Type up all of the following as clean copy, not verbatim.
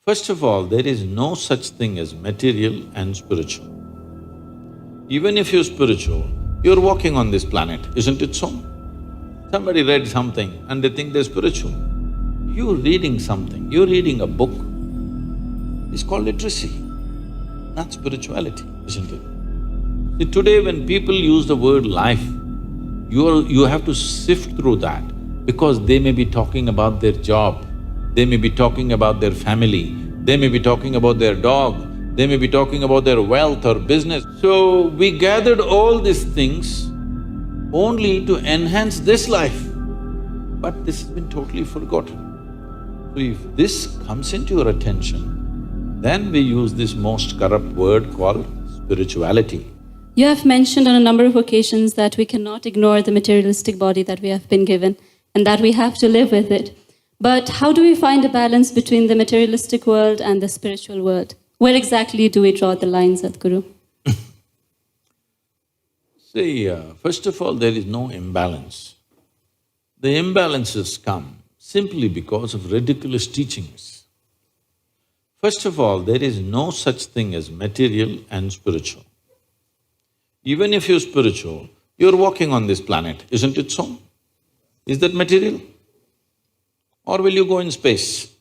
First of all, there is no such thing as material and spiritual. Even if you're spiritual, you're walking on this planet, isn't it so? Somebody read something and they think they're spiritual. You're reading something, you're reading a book, it's called literacy, not spirituality, isn't it? See, today when people use the word life, you have to sift through that because they may be talking about their job, they may be talking about their family, they may be talking about their dog, they may be talking about their wealth or business. So, we gathered all these things only to enhance this life, but this has been totally forgotten. So, if this comes into your attention, then we use this most corrupt word called spirituality. You have mentioned on a number of occasions that we cannot ignore the materialistic body that we have been given and that we have to live with it. But how do we find a balance between the materialistic world and the spiritual world? Where exactly do we draw the line, Sadhguru? See, first of all, there is no imbalance. The imbalances come simply because of ridiculous teachings. First of all, there is no such thing as material and spiritual. Even if you're spiritual, you're walking on this planet, isn't it so? Is that material? Or will you go in space?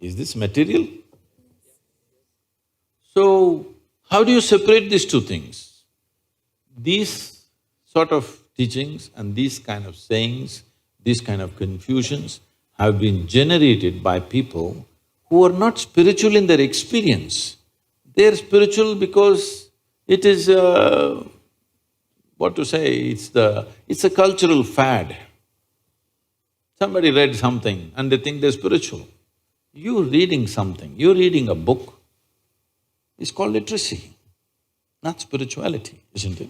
Is this material? So, how do you separate these two things? These sort of teachings and these kind of sayings, these kind of confusions have been generated by people who are not spiritual in their experience. They're spiritual because it is what to say, it's a cultural fad. Somebody read something and they think they're spiritual. You're reading something, you're reading a book, it's called literacy, not spirituality, isn't it?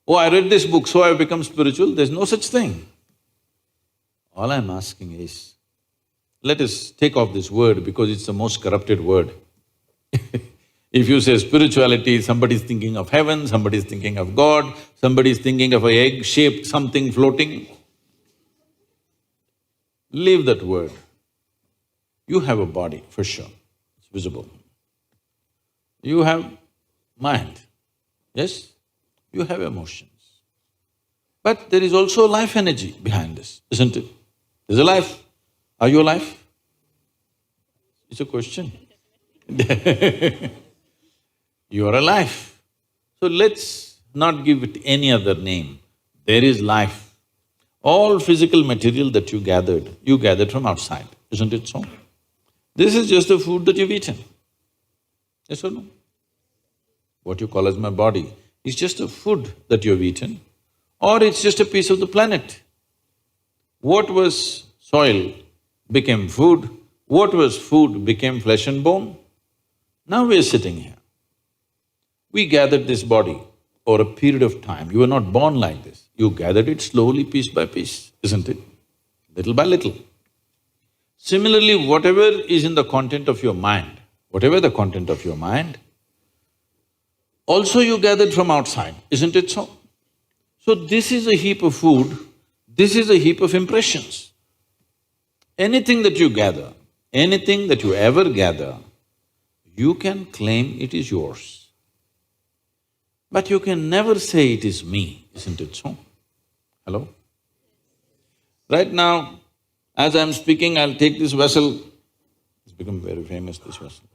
Oh, I read this book, so I've become spiritual, there's no such thing. All I'm asking is, let us take off this word because it's the most corrupted word. If you say spirituality, somebody's thinking of heaven, somebody's thinking of God, somebody's thinking of an egg-shaped something floating. Leave that word. You have a body, for sure, it's visible. You have mind, yes? You have emotions. But there is also life energy behind this, isn't it? There's a life. Are you alive? It's a question. You are alive. So let's not give it any other name. There is life. All physical material that you gathered from outside, isn't it so? This is just the food that you've eaten. Yes or no? What you call as my body is just a food that you've eaten, or it's just a piece of the planet. What was soil became food, what was food became flesh and bone. Now we are sitting here. We gathered this body over a period of time. You were not born like this. You gathered it slowly, piece by piece, isn't it? Little by little. Similarly, whatever is in the content of your mind, whatever the content of your mind, also you gathered from outside, isn't it so? So this is a heap of food, this is a heap of impressions. Anything that you gather, anything that you ever gather, you can claim it is yours. But you can never say it is me, isn't it so? Hello? Right now, as I'm speaking, I'll take this vessel. It's become very famous, this vessel.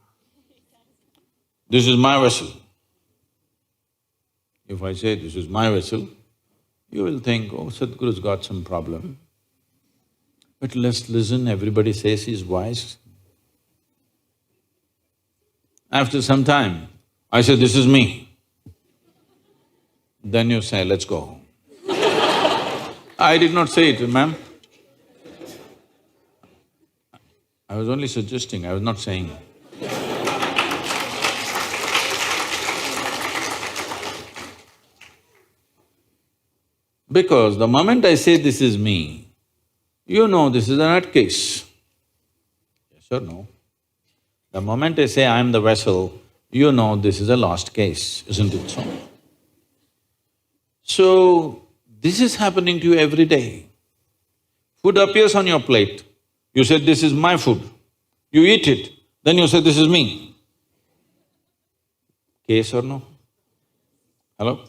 This is my vessel. If I say this is my vessel, you will think, oh, Sadhguru's got some problem. But let's listen, everybody says he's wise. After some time, I say, this is me. Then you say, let's go home. I did not say it, ma'am. I was only suggesting, I was not saying. Because the moment I say this is me, you know this is a nutcase. Yes or no? The moment I say I'm the vessel, you know this is a lost case, isn't it so? So, this is happening to you every day. Food appears on your plate, you said, this is my food. You eat it, then you say, this is me. Case or no? Hello?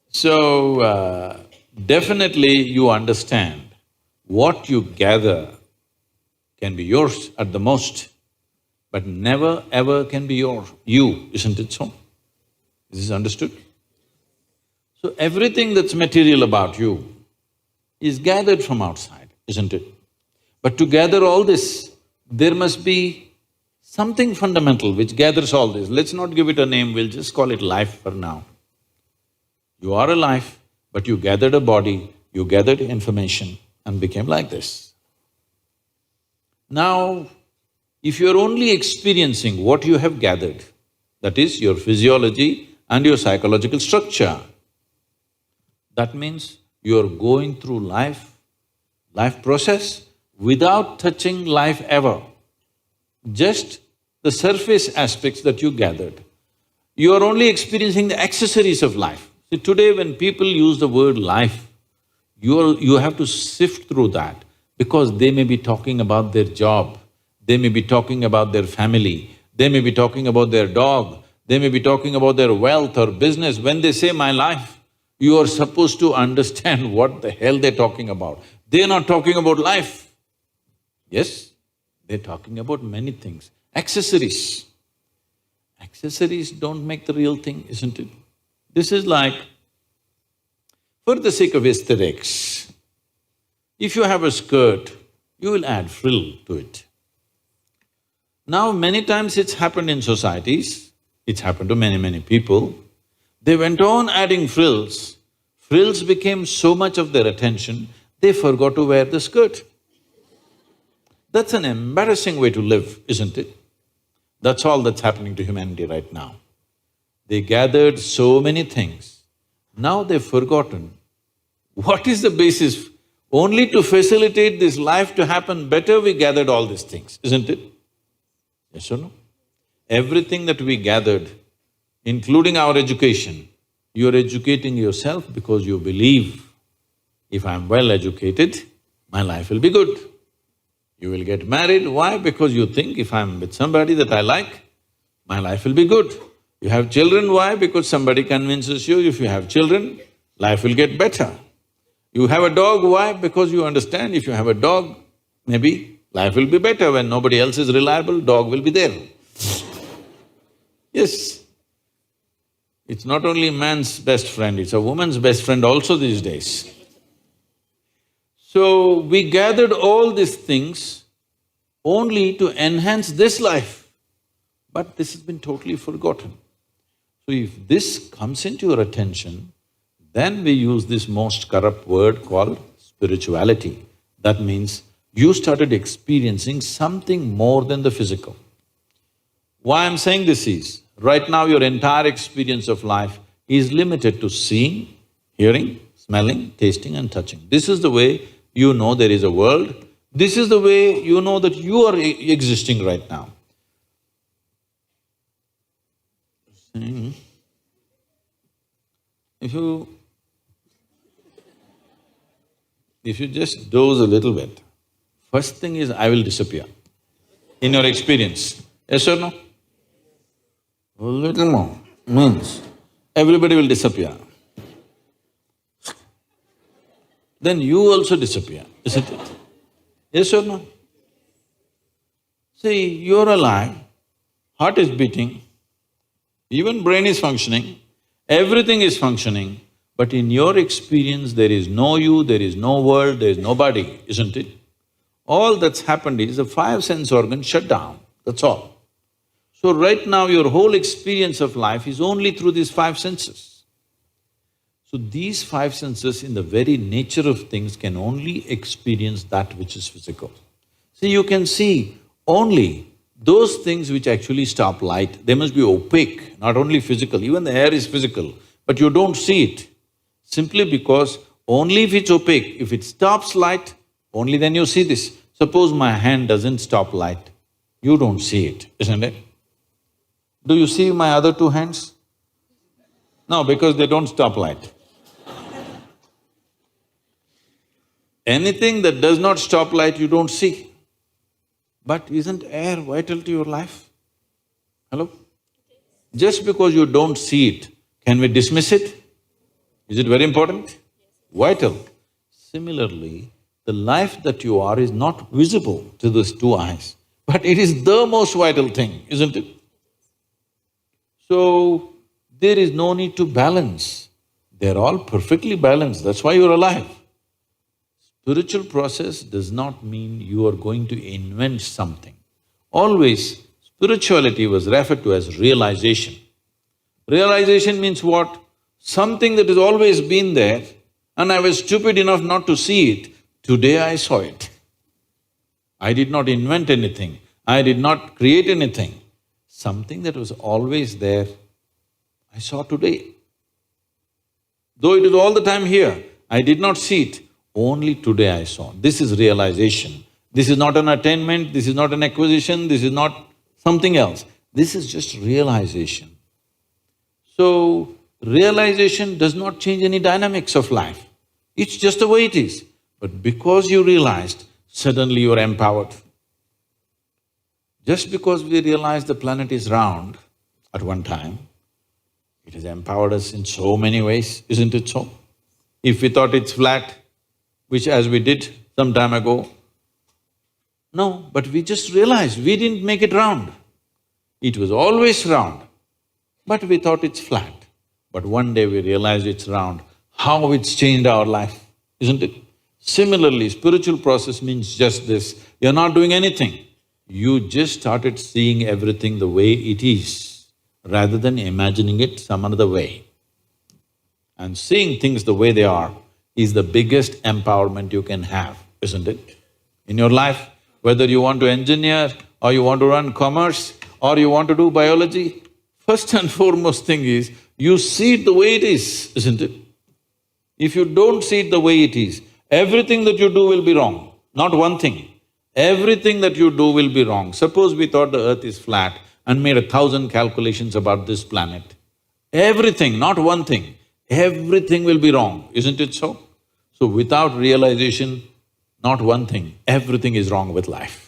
So, definitely you understand what you gather can be yours at the most, but never ever can be you, isn't it so? Is this understood? So everything that's material about you is gathered from outside, isn't it? But to gather all this, there must be something fundamental which gathers all this. Let's not give it a name, we'll just call it life for now. You are alive, but you gathered a body, you gathered information and became like this. Now, if you're only experiencing what you have gathered, that is your physiology and your psychological structure, that means you're going through life process without touching life ever. Just the surface aspects that you gathered. You are only experiencing the accessories of life. See, today when people use the word life, you have to sift through that because they may be talking about their job, they may be talking about their family, they may be talking about their dog, they may be talking about their wealth or business. When they say my life, you are supposed to understand what the hell they're talking about. They're not talking about life. Yes, they're talking about many things. Accessories. Accessories don't make the real thing, isn't it? This is like, for the sake of aesthetics, if you have a skirt, you will add frill to it. Now, many times it's happened in societies, it's happened to many people, they went on adding frills, frills became so much of their attention, they forgot to wear the skirt. That's an embarrassing way to live, isn't it? That's all that's happening to humanity right now. They gathered so many things, now they've forgotten what is the basis. Only to facilitate this life to happen better, we gathered all these things, isn't it? Yes or no? Everything that we gathered, including our education, you're educating yourself because you believe, if I'm well educated, my life will be good. You will get married, why? Because you think if I'm with somebody that I like, my life will be good. You have children, why? Because somebody convinces you if you have children, life will get better. You have a dog, why? Because you understand if you have a dog, maybe life will be better. When nobody else is reliable, dog will be there. Yes. It's not only man's best friend, it's a woman's best friend also these days. So, we gathered all these things only to enhance this life, but this has been totally forgotten. So, if this comes into your attention, then we use this most corrupt word called spirituality. That means you started experiencing something more than the physical. Why I'm saying this is, right now your entire experience of life is limited to seeing, hearing, smelling, tasting and touching. This is the way you know there is a world, this is the way you know that you are existing right now. If you just doze a little bit, first thing is I will disappear in your experience, yes or no? A little more means everybody will disappear. Then you also disappear, isn't it? Yes or no? See, you're alive, heart is beating, even brain is functioning, everything is functioning, but in your experience there is no you, there is no world, there is nobody, isn't it? All that's happened is the five sense organs shut down, that's all. So right now your whole experience of life is only through these five senses. So these five senses in the very nature of things can only experience that which is physical. See, you can see only those things which actually stop light, they must be opaque, not only physical, even the air is physical, but you don't see it. Simply because only if it's opaque, if it stops light, only then you see this. Suppose my hand doesn't stop light, you don't see it, isn't it? Do you see my other two hands? No, because they don't stop light. Anything that does not stop light, you don't see. But isn't air vital to your life? Hello? Just because you don't see it, can we dismiss it? Is it very important? Vital. Similarly, the life that you are is not visible to these two eyes, but it is the most vital thing, isn't it? So, there is no need to balance. They're all perfectly balanced, that's why you're alive. Spiritual process does not mean you are going to invent something. Always, spirituality was referred to as realization. Realization means what? Something that has always been there and I was stupid enough not to see it, today I saw it. I did not invent anything, I did not create anything. Something that was always there, I saw today. Though it is all the time here, I did not see it, only today I saw. This is realization. This is not an attainment, this is not an acquisition, this is not something else. This is just realization. So, realization does not change any dynamics of life. It's just the way it is. But because you realized, suddenly you're empowered. Just because we realized the planet is round at one time, it has empowered us in so many ways, isn't it so? If we thought it's flat, which as we did some time ago, no, but we just realized we didn't make it round. It was always round, but we thought it's flat. But one day we realized it's round, how it's changed our life, isn't it? Similarly, spiritual process means just this, you're not doing anything. You just started seeing everything the way it is, rather than imagining it some other way. And seeing things the way they are is the biggest empowerment you can have, isn't it? In your life, whether you want to engineer or you want to run commerce or you want to do biology, first and foremost thing is, you see it the way it is, isn't it? If you don't see it the way it is, everything that you do will be wrong, not one thing. Everything that you do will be wrong. Suppose we thought the earth is flat and made 1,000 calculations about this planet. Everything, not one thing, everything will be wrong, isn't it so? So without realization, not one thing, everything is wrong with life.